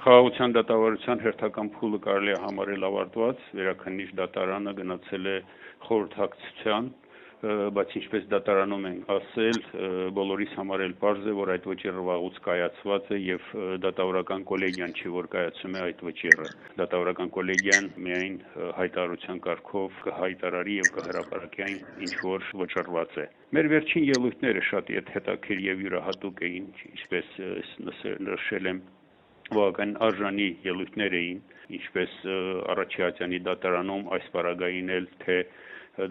Խաղաղության դատավարության հերթական փուլը կարելի է համարել ավարտված, վերաքննիչ դատարանը գնացել է խորհրդակցության, բայց ինչպես դատարանում են ասել, բոլորիս համար էլ պարզ է, որ այդ վճիռը վաղուց կայացված է եւ դատավորական կոլեգիան չի, որ կայացում է այդ վճիռը։ Դատավորական կոլեգիան միայն հայտարարության կարգով կհայտարարի եւ կհրապարակի այն, ինչ որ վճռված է։ Մեր վերջին ելույթները շատ հետաքրքիր եւ յուրահատուկ էին, ինչպես նշել եմ, բավական արժանի ելույթներ էին, ինչպես Առաջիհատյանի դատարանում այս պարագային էլ թե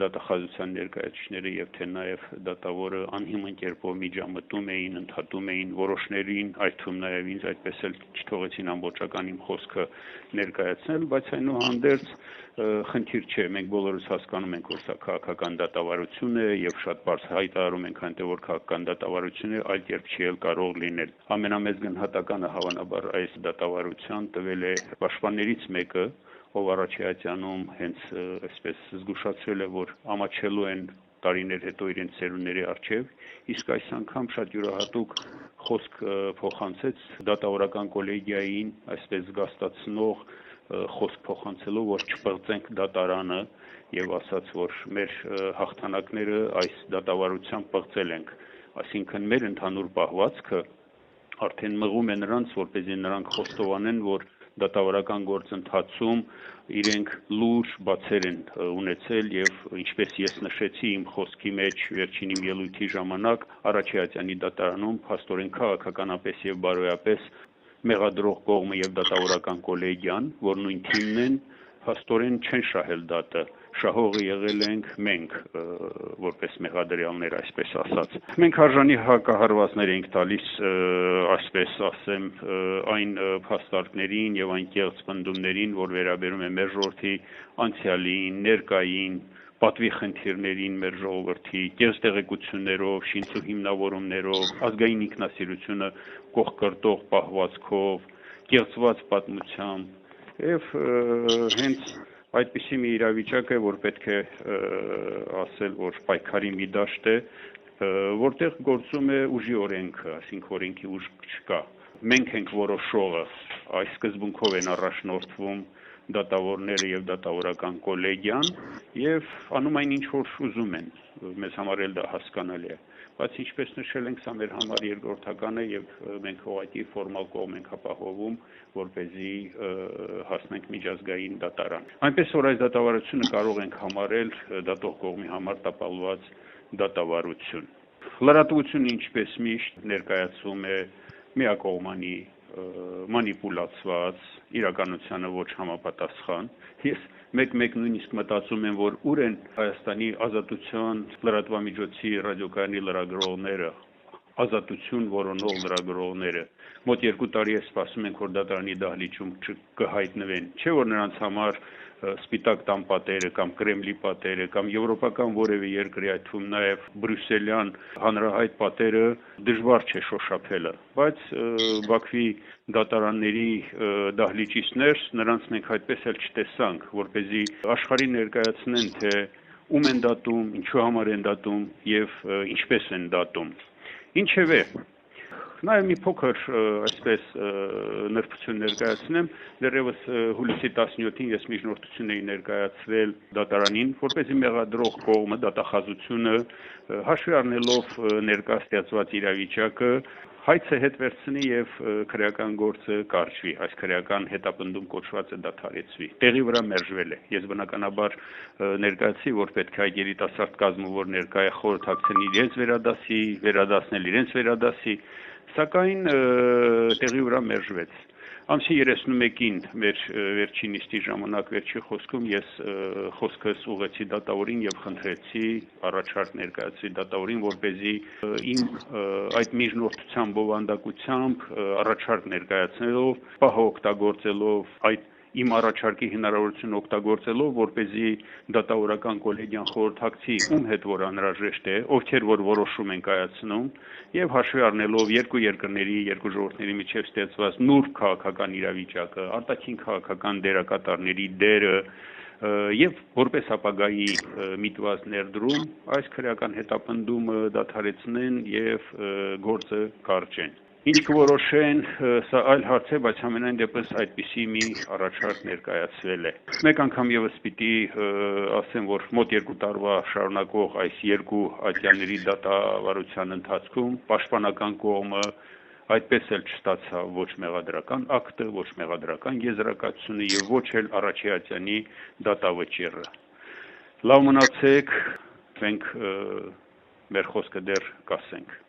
դատախազության ներկայացուցիչները եւ թե նաեւ դատավորը անհիմն կերպով միջամտում էին, ընդհատում էին որոշներին, այդ թվում նաեւ ինձ այդպես էլ չթողեցին ամբողջական իմ խոսքը ներկայացնել, բայց այնուհանդերձ խնդիր չէ, մենք բոլորս հասկանում ենք, որ սա քաղաքական դատավարություն է եւ շատ բարձ հայտարարում ենք այնտեղ, որ քաղաքական դատավարություն է, այլ կերպ չի էլ կարող լինել։ Ամենամեծ գնահատականը հավանաբար այս դատավարության տվել է պաշտպաններից մեկը, ով Առաջիհատյանում հենց այսպես զգուշացրել է, որ ամաչելու են տարիներ հետո իրենց ծերունների առջև, իսկ այս անգամ շատ յուրահատուկ խոսք փոխանցեց դատավորական կոլեգիային, այսպես զգաստացնող խոսք փոխանցելով, որ չպղծենք դատարանը եւ ասաց, որ մեր հաղթանակները այս դատավարությամբ պղծել ենք, այսինքն մեր ընդհանուր պահվածքը արդեն մղում է նրանց, որպեսզի նրանք խոստովանեն, որ դատավարական գործընթացում իրենք լուրջ բացեր են ունեցել եւ ինչպես ես նշեցի իմ խոսքի մեջ վերջին իմ ելույթի ժամանակ Առաջիհատյանի դատարանում փաստորեն քաղաքականապես եւ բարոյապես մեղադրող կողմը եւ դատավորական կոլեգիան, որ նույն թիմն են, փաստորեն չեն շահել դատը, շահողը եղել ենք մենք, որպես մեղադրյալներ, այսպես ասած։ Մենք արժանի հակահարվածներ ենք տալիս, այսպես ասեմ, այն փաստարկներին եւ այն կեղծ պնդումներին, որ վերաբերում է մեր ժողովրդի անցյալին, ներկային, պատվի խնդիրներին մեր ժողովրդի, կեղծ տեղեկություններով, շինծու հիմնավորումներով, ազգային ինքնասիրությունը կողքրտող պահվածքով, կեղծված պատմությամբ եւ հենց այդպիսի մի իրավիճակ է, որ պետք է ասել, որ պայքարի մի դաշտ է, որտեղ գործում է ուժի օրենքը, այսինքն օրենքի ուժ չկա։ Մենք ենք որոշողը, այս սկզբունքով են առաջնորդվում դատավորները եւ դատավորական կոլեգիան եւ անում այն ինչ որ ուզում են, մեզ համար էլ դա հասկանալի է, բայց ինչպես նշել ենք, սա մեր համար երկրորդական է եւ մենք ուղղակի ֆորմալ կողմ ենք ապահովում, որպեսզի հասնենք միջազգային դատարան։ Այնպես որ այս դատավարությունը կարող ենք համարել դատող կողմի համար տապալված դատավարություն։ Լրատվությունը ինչպես միշտ ներկայացվում է միակողմանի մանիպուլացված, իրականությանը ոչ համապատասխան։ Ես մեկ նույնիսկ մտածում եմ, որ ուր են Հայաստանի ազատության լրատվամիջոցի ռադիոկայանի լրագրողները, ազատություն որոնող լրագրողները։ Մոտ 2 տարի է սպասում ենք, որ դատարանի դահլիճում կհայտնվեն, չէ՞ որ նրանց համար Սպիտակ տան պատերը կամ Կրեմլի պատերը կամ եվրոպական որևէ երկրի, այդ թվում նաև բրյուսելյան հանրահայտ պատերը դժվար չէ շոշափելը, բայց Բաքվի դատարանների դահլիճից ներս նրանց մենք այդպես էլ չտեսանք, որպեսզի աշխարհին ներկայացնեն, թե ում են դատում, ինչու համար են դատում եւ ինչպես են դատում։ Ինչևէ, Նաև մի փոքր այսպես նրբություն ներկայացնեմ, դեռևս հուլիսի 17-ին ես միջնորդություն էի ներկայացրել դատարանին, որպեսզի մեղադրող կողմը դատախազությունը հաշվի առնելով ներկա ստեղծված իրավիճակը հայցը հետ վերցնի եւ քրեական գործը կարճվի, այս քրեական հետապնդում կոչվածը դադարեցվի։ Տեղի վրա մերժվել է։ Ես բնականաբար ներկայացի, որ պետք է այդ երիտասարդ կազմը, որ ներկա է խորհրդակցեն իրենց վերադասնել իրենց վերադասի, սակայն տեղի վրա մերժվեց։ Ամսի 31-ին մեր վերջին նիստի ժամանակ վերջի խոսքում ես խոսքս ուղղեցի դատավորին եւ խնդրեցի առաջարկ ներկայացրի դատավորին, որպեսզի իմ այդ միջնորդության բովանդակությամբ առաջարկ ներկայացնելով, պահը օգտագործելով այդ իմ առաջարկի հնարավորությունը օգտագործելով, որպեսզի դատավորական կոլեգիան խորհրդակցի ում հետ որ անհրաժեշտ է, ովքեր որ որոշում են կայացնում, եւ հաշվի առնելով երկու երկրների, երկու ժողովուրդների միջև ստեղծված նուրբ քաղաքական իրավիճակը, արտաքին քաղաքական դերակատարների դերը եւ որպես ապագայի միտված ներդրում այս քրեական հետապնդումը դադարեցնեն եւ գործը կարճեն։ Ինչ կորոշեն, սա այլ հարց է, բայց ամենայն դեպս այդպիսի մի առաջարկ ներկայացվել է։ Մեկ անգամ եւս պիտի ասեմ, որ մոտ 2 տարվա շարունակող այս երկու ատյանների դատավարության ընթացքում պաշտպանական կողմը այդպես էլ չստացավ ոչ մեղադրական ակտը, ոչ մեղադրական եզրակացությունը եւ ոչ էլ առաջի ատյանի դատավճիռը։ Լավ մնացեք, մենք մեր խոսքը դեռ կասենք։